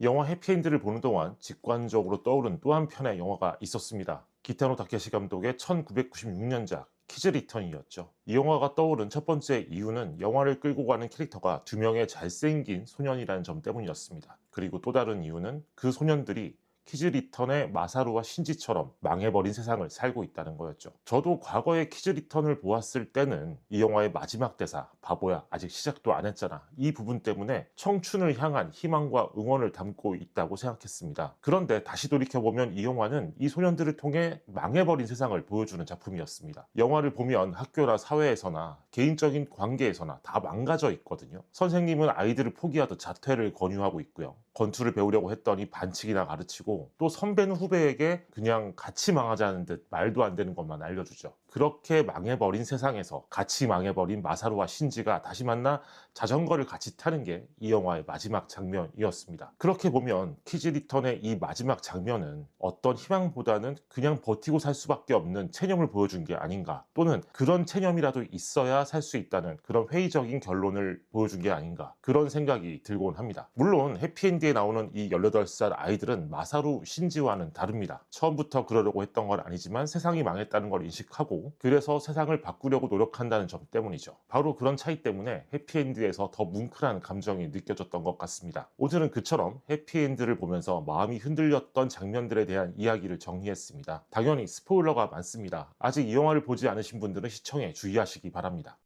영화 해피엔드를 보는 동안 직관적으로 떠오른 또 한 편의 영화가 있었습니다. 기타노 다케시 감독의 1996년작 키즈 리턴이었죠. 이 영화가 떠오른 첫 번째 이유는 영화를 끌고 가는 캐릭터가 두 명의 잘생긴 소년이라는 점 때문이었습니다. 그리고 또 다른 이유는 그 소년들이 키즈 리턴의 마사루와 신지처럼 망해버린 세상을 살고 있다는 거였죠. 저도 과거에 키즈 리턴을 보았을 때는 이 영화의 마지막 대사 바보야 아직 시작도 안 했잖아, 이 부분 때문에 청춘을 향한 희망과 응원을 담고 있다고 생각했습니다. 그런데 다시 돌이켜보면 이 영화는 이 소년들을 통해 망해버린 세상을 보여주는 작품이었습니다. 영화를 보면 학교나 사회에서나 개인적인 관계에서나 다 망가져 있거든요. 선생님은 아이들을 포기하듯 자퇴를 권유하고 있고요. 권투를 배우려고 했더니 반칙이나 가르치고, 또 선배는 후배에게 그냥 같이 망하자는 듯 말도 안 되는 것만 알려주죠. 그렇게 망해버린 세상에서 같이 망해버린 마사루와 신지가 다시 만나 자전거를 같이 타는 게 이 영화의 마지막 장면이었습니다. 그렇게 보면 키즈 리턴의 이 마지막 장면은 어떤 희망보다는 그냥 버티고 살 수밖에 없는 체념을 보여준 게 아닌가, 또는 그런 체념이라도 있어야 살 수 있다는 그런 회의적인 결론을 보여준 게 아닌가, 그런 생각이 들곤 합니다. 물론 해피엔드에 나오는 이 18살 아이들은 마사루, 신지와는 다릅니다. 처음부터 그러려고 했던 건 아니지만 세상이 망했다는 걸 인식하고 그래서 세상을 바꾸려고 노력한다는 점 때문이죠. 바로 그런 차이 때문에 해피엔드에서 더 뭉클한 감정이 느껴졌던 것 같습니다. 오늘은 그처럼 해피엔드를 보면서 마음이 흔들렸던 장면들에 대한 이야기를 정리했습니다. 당연히 스포일러가 많습니다. 아직 이 영화를 보지 않으신 분들은 시청에 주의하시기 바랍니다.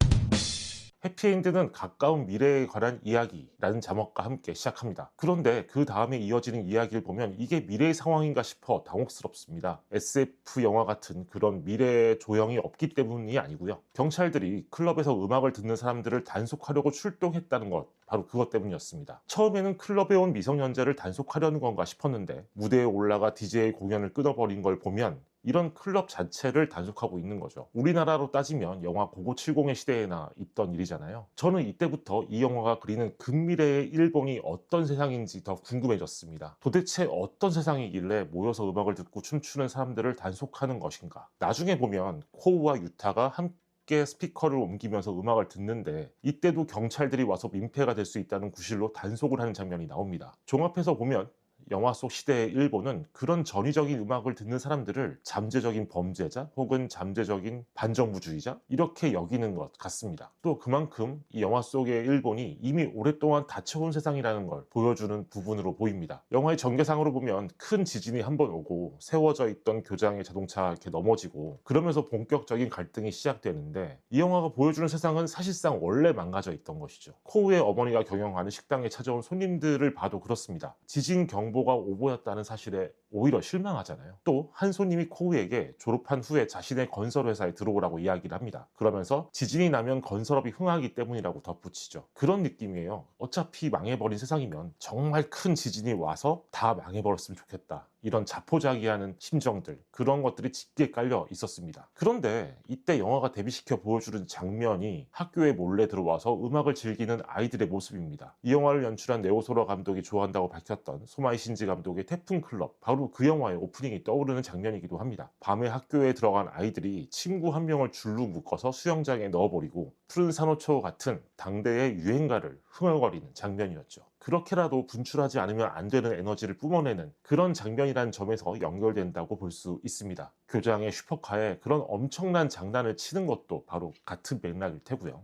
해피엔드는 가까운 미래에 관한 이야기라는 자막과 함께 시작합니다. 그런데 그 다음에 이어지는 이야기를 보면 이게 미래의 상황인가 싶어 당혹스럽습니다. SF 영화 같은 그런 미래 조형이 없기 때문이 아니고요. 경찰들이 클럽에서 음악을 듣는 사람들을 단속하려고 출동했다는 것, 바로 그것 때문이었습니다. 처음에는 클럽에 온 미성년자를 단속하려는 건가 싶었는데 무대에 올라가 DJ 공연을 끊어버린 걸 보면 이런 클럽 자체를 단속하고 있는 거죠. 우리나라로 따지면 영화 9970의 시대에나 있던 일이잖아요. 저는 이때부터 이 영화가 그리는 근미래의 일본이 어떤 세상인지 더 궁금해졌습니다. 도대체 어떤 세상이길래 모여서 음악을 듣고 춤추는 사람들을 단속하는 것인가. 나중에 보면 코우와 유타가 함께 스피커를 옮기면서 음악을 듣는데 이때도 경찰들이 와서 민폐가 될 수 있다는 구실로 단속을 하는 장면이 나옵니다. 종합해서 보면 영화 속 시대의 일본은 그런 전위적인 음악을 듣는 사람들을 잠재적인 범죄자 혹은 잠재적인 반정부주의자 이렇게 여기는 것 같습니다. 또 그만큼 이 영화 속의 일본이 이미 오랫동안 닫혀온 세상이라는 걸 보여주는 부분으로 보입니다. 영화의 전개상으로 보면 큰 지진이 한번 오고 세워져 있던 교장의 자동차가 이렇게 넘어지고 그러면서 본격적인 갈등이 시작되는데, 이 영화가 보여주는 세상은 사실상 원래 망가져 있던 것이죠. 코우의 어머니가 경영하는 식당에 찾아온 손님들을 봐도 그렇습니다. 지진 경보가 오보였다는 사실에 오히려 실망하잖아요. 또 한 손님이 코우에게 졸업한 후에 자신의 건설회사에 들어오라고 이야기를 합니다. 그러면서 지진이 나면 건설업이 흥하기 때문이라고 덧붙이죠. 그런 느낌이에요. 어차피 망해버린 세상이면 정말 큰 지진이 와서 다 망해버렸으면 좋겠다, 이런 자포자기하는 심정들, 그런 것들이 짙게 깔려 있었습니다. 그런데 이때 영화가 대비시켜 보여주는 장면이 학교에 몰래 들어와서 음악을 즐기는 아이들의 모습입니다. 이 영화를 연출한 네오소라 감독이 좋아한다고 밝혔던 소마이 신지 감독의 태풍 클럽, 바로 그 영화의 오프닝이 떠오르는 장면이기도 합니다. 밤에 학교에 들어간 아이들이 친구 한 명을 줄로 묶어서 수영장에 넣어버리고 푸른 산호초 같은 당대의 유행가를 흥얼거리는 장면이었죠. 그렇게라도 분출하지 않으면 안 되는 에너지를 뿜어내는 그런 장면이라는 점에서 연결된다고 볼 수 있습니다. 교장의 슈퍼카에 그런 엄청난 장난을 치는 것도 바로 같은 맥락일 테고요.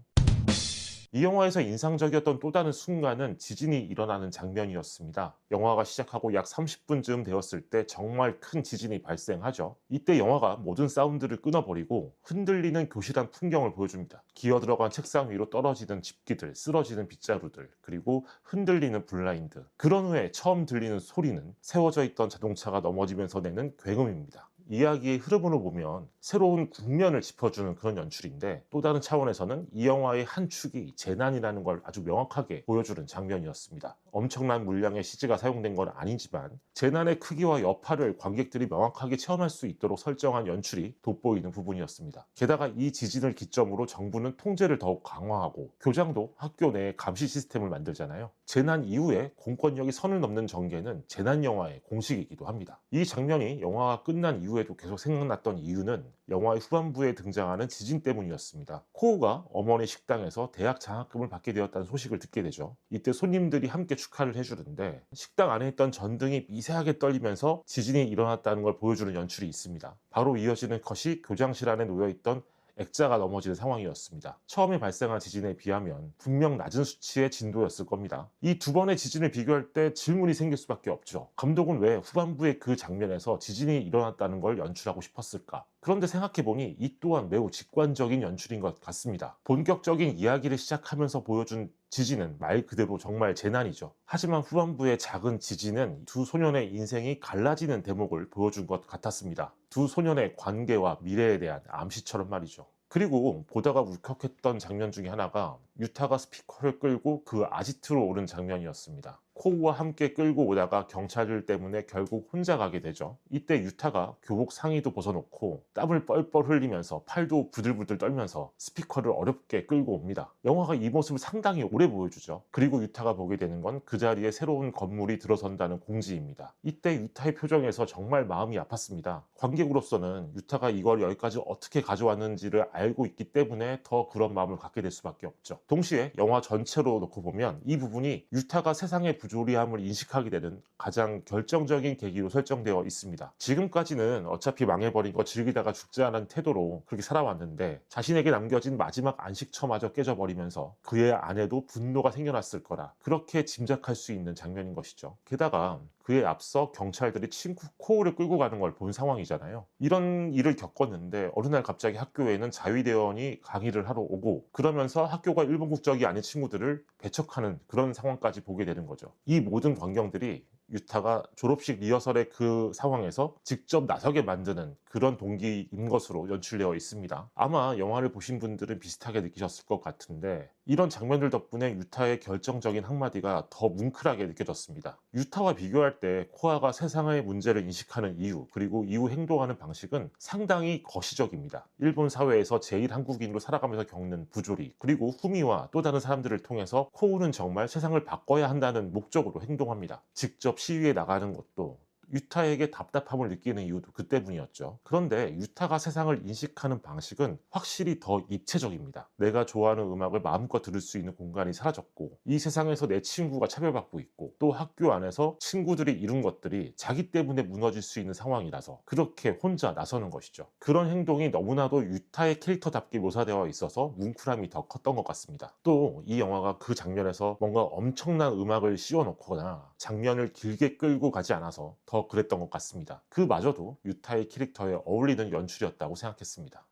이 영화에서 인상적이었던 또 다른 순간은 지진이 일어나는 장면이었습니다. 영화가 시작하고 약 30분쯤 되었을 때 정말 큰 지진이 발생하죠. 이때 영화가 모든 사운드를 끊어버리고 흔들리는 교실안 풍경을 보여줍니다. 기어들어간 책상 위로 떨어지는 집기들, 쓰러지는 빗자루들, 그리고 흔들리는 블라인드. 그런 후에 처음 들리는 소리는 세워져 있던 자동차가 넘어지면서 내는 굉음입니다. 이야기의 흐름으로 보면 새로운 국면을 짚어주는 그런 연출인데, 또 다른 차원에서는 이 영화의 한 축이 재난이라는 걸 아주 명확하게 보여주는 장면이었습니다. 엄청난 물량의 CG가 사용된 건 아니지만 재난의 크기와 여파를 관객들이 명확하게 체험할 수 있도록 설정한 연출이 돋보이는 부분이었습니다. 게다가 이 지진을 기점으로 정부는 통제를 더욱 강화하고 교장도 학교 내에 감시 시스템을 만들잖아요. 재난 이후에 공권력이 선을 넘는 전개는 재난 영화의 공식이기도 합니다. 이 장면이 영화가 끝난 이후에도 계속 생각났던 이유는 영화의 후반부에 등장하는 지진 때문이었습니다. 코우가 어머니 식당에서 대학 장학금을 받게 되었다는 소식을 듣게 되죠. 이때 손님들이 함께 축하를 해주는데 식당 안에 있던 전등이 미세하게 떨리면서 지진이 일어났다는 걸 보여주는 연출이 있습니다. 바로 이어지는 컷이 교장실 안에 놓여있던 액자가 넘어지는 상황이었습니다. 처음에 발생한 지진에 비하면 분명 낮은 수치의 진도였을 겁니다. 이 두 번의 지진을 비교할 때 질문이 생길 수밖에 없죠. 감독은 왜 후반부의 그 장면에서 지진이 일어났다는 걸 연출하고 싶었을까? 그런데 생각해보니 이 또한 매우 직관적인 연출인 것 같습니다. 본격적인 이야기를 시작하면서 보여준 지진은 말 그대로 정말 재난이죠. 하지만 후반부의 작은 지진은 두 소년의 인생이 갈라지는 대목을 보여준 것 같았습니다. 두 소년의 관계와 미래에 대한 암시처럼 말이죠. 그리고 보다가 울컥했던 장면 중에 하나가 유타가 스피커를 끌고 그 아지트로 오른 장면이었습니다. 코우와 함께 끌고 오다가 경찰들 때문에 결국 혼자 가게 되죠. 이때 유타가 교복 상의도 벗어놓고 땀을 뻘뻘 흘리면서 팔도 부들부들 떨면서 스피커를 어렵게 끌고 옵니다. 영화가 이 모습을 상당히 오래 보여주죠. 그리고 유타가 보게 되는 건 그 자리에 새로운 건물이 들어선다는 공지입니다. 이때 유타의 표정에서 정말 마음이 아팠습니다. 관객으로서는 유타가 이걸 여기까지 어떻게 가져왔는지를 알고 있기 때문에 더 그런 마음을 갖게 될 수밖에 없죠. 동시에 영화 전체로 놓고 보면 이 부분이 유타가 세상의 부조리함을 인식하게 되는 가장 결정적인 계기로 설정되어 있습니다. 지금까지는 어차피 망해버린 거 즐기다가 죽지 않은 태도로 그렇게 살아왔는데 자신에게 남겨진 마지막 안식처마저 깨져버리면서 그의 안에도 분노가 생겨났을 거라 그렇게 짐작할 수 있는 장면인 것이죠. 게다가 그에 앞서 경찰들이 친구 코우를 끌고 가는 걸 본 상황이잖아요. 이런 일을 겪었는데 어느 날 갑자기 학교에는 자위대원이 강의를 하러 오고 그러면서 학교가 일본 국적이 아닌 친구들을 배척하는 그런 상황까지 보게 되는 거죠. 이 모든 광경들이 유타가 졸업식 리허설의 그 상황에서 직접 나서게 만드는 그런 동기인 것으로 연출되어 있습니다. 아마 영화를 보신 분들은 비슷하게 느끼셨을 것 같은데 이런 장면들 덕분에 유타의 결정적인 한마디가 더 뭉클하게 느껴졌습니다. 유타와 비교할 때 코아가 세상의 문제를 인식하는 이유 그리고 이후 행동하는 방식은 상당히 거시적입니다. 일본 사회에서 제일 한국인으로 살아가면서 겪는 부조리 그리고 후미와 또 다른 사람들을 통해서 코우는 정말 세상을 바꿔야 한다는 목적으로 행동합니다. 직접 시위에 나가는 것도 유타에게 답답함을 느끼는 이유도 그 때문이었죠. 그런데 유타가 세상을 인식하는 방식은 확실히 더 입체적입니다. 내가 좋아하는 음악을 마음껏 들을 수 있는 공간이 사라졌고 이 세상에서 내 친구가 차별받고 있고 또 학교 안에서 친구들이 이룬 것들이 자기 때문에 무너질 수 있는 상황이라서 그렇게 혼자 나서는 것이죠. 그런 행동이 너무나도 유타의 캐릭터답게 묘사되어 있어서 뭉클함이 더 컸던 것 같습니다. 또 이 영화가 그 장면에서 뭔가 엄청난 음악을 씌워놓거나 장면을 길게 끌고 가지 않아서 더 그랬던 것 같습니다. 그마저도 유타의 캐릭터에 어울리는 연출이었다고 생각했습니다.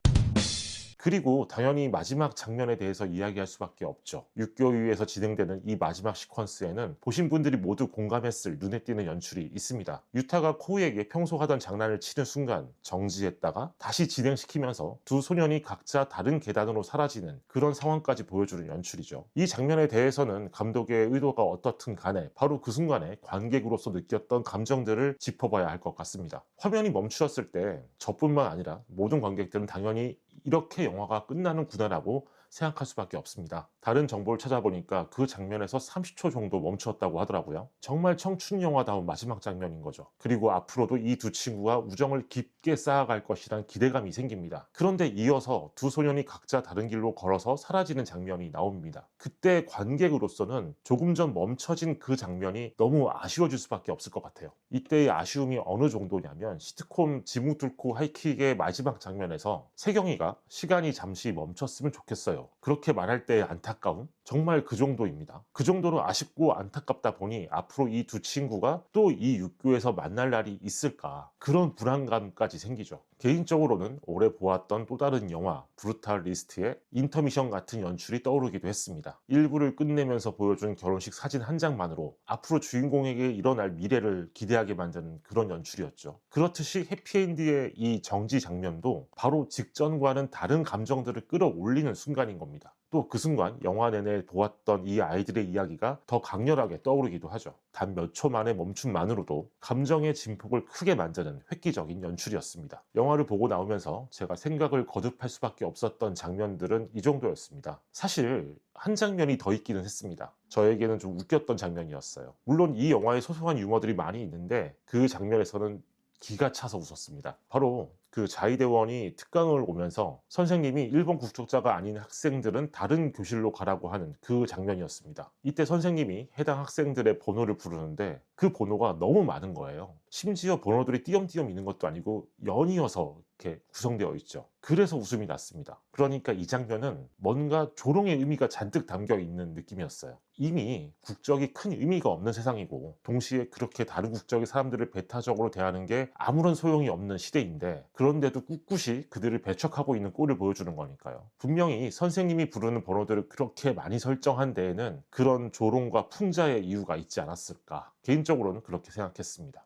그리고 당연히 마지막 장면에 대해서 이야기할 수밖에 없죠. 육교유에서 진행되는 이 마지막 시퀀스에는 보신 분들이 모두 공감했을 눈에 띄는 연출이 있습니다. 유타가 코우에게 평소 하던 장난을 치는 순간 정지했다가 다시 진행시키면서 두 소년이 각자 다른 계단으로 사라지는 그런 상황까지 보여주는 연출이죠. 이 장면에 대해서는 감독의 의도가 어떻든 간에 바로 그 순간에 관객으로서 느꼈던 감정들을 짚어봐야 할 것 같습니다. 화면이 멈추었을 때 저뿐만 아니라 모든 관객들은 당연히 이렇게 영화가 끝나는구나라고 생각할 수밖에 없습니다. 다른 정보를 찾아보니까 그 장면에서 30초 정도 멈추었다고 하더라고요. 정말 청춘 영화다운 마지막 장면인 거죠. 그리고 앞으로도 이 두 친구가 우정을 깊게 쌓아갈 것이란 기대감이 생깁니다. 그런데 이어서 두 소년이 각자 다른 길로 걸어서 사라지는 장면이 나옵니다. 그때 관객으로서는 조금 전 멈춰진 그 장면이 너무 아쉬워질 수밖에 없을 것 같아요. 이때의 아쉬움이 어느 정도냐면 시트콤 지붕 뚫고 하이킥의 마지막 장면에서 세경이가 시간이 잠시 멈췄으면 좋겠어요. 그렇게 말할 때의 안타까움? 정말 그 정도입니다. 그 정도로 아쉽고 안타깝다 보니 앞으로 이 두 친구가 또 이 육교에서 만날 날이 있을까 그런 불안감까지 생기죠. 개인적으로는 올해 보았던 또 다른 영화 브루탈 리스트의 인터미션 같은 연출이 떠오르기도 했습니다. 일부를 끝내면서 보여준 결혼식 사진 한 장만으로 앞으로 주인공에게 일어날 미래를 기대하게 만드는 그런 연출이었죠. 그렇듯이 해피엔드의 이 정지 장면도 바로 직전과는 다른 감정들을 끌어올리는 순간인 겁니다. 또 그 순간 영화 내내 보았던 이 아이들의 이야기가 더 강렬하게 떠오르기도 하죠. 단 몇 초 만의 멈춤만으로도 감정의 진폭을 크게 만드는 획기적인 연출이었습니다. 영화를 보고 나오면서 제가 생각을 거듭할 수밖에 없었던 장면들은 이 정도였습니다. 사실 한 장면이 더 있기는 했습니다. 저에게는 좀 웃겼던 장면이었어요. 물론 이 영화에 소소한 유머들이 많이 있는데 그 장면에서는 기가 차서 웃었습니다. 바로 그 그 자위대원이 특강을 오면서 선생님이 일본 국적자가 아닌 학생들은 다른 교실로 가라고 하는 그 장면이었습니다. 이때 선생님이 해당 학생들의 번호를 부르는데 그 번호가 너무 많은 거예요. 심지어 번호들이 띄엄띄엄 있는 것도 아니고 연이어서 이렇게 구성되어 있죠. 그래서 웃음이 났습니다. 그러니까 이 장면은 뭔가 조롱의 의미가 잔뜩 담겨 있는 느낌이었어요. 이미 국적이 큰 의미가 없는 세상이고 동시에 그렇게 다른 국적의 사람들을 배타적으로 대하는 게 아무런 소용이 없는 시대인데 그런데도 꿋꿋이 그들을 배척하고 있는 꼴을 보여주는 거니까요. 분명히 선생님이 부르는 번호들을 그렇게 많이 설정한 데에는 그런 조롱과 풍자의 이유가 있지 않았을까, 개인적으로는 그렇게 생각했습니다.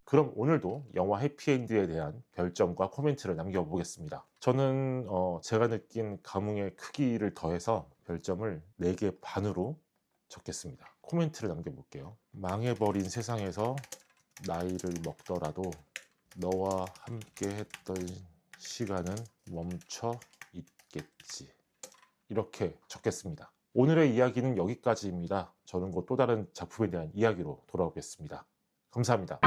그럼 오늘도 영화 해피엔드에 대한 별점과 코멘트를 남겨보겠습니다. 저는 제가 느낀 감흥의 크기를 더해서 별점을 4개 반으로 적겠습니다. 코멘트를 남겨볼게요. 망해버린 세상에서 나이를 먹더라도 너와 함께 했던 시간은 멈춰 있겠지. 이렇게 적겠습니다. 오늘의 이야기는 여기까지입니다. 저는 곧 또 다른 작품에 대한 이야기로 돌아오겠습니다. 감사합니다.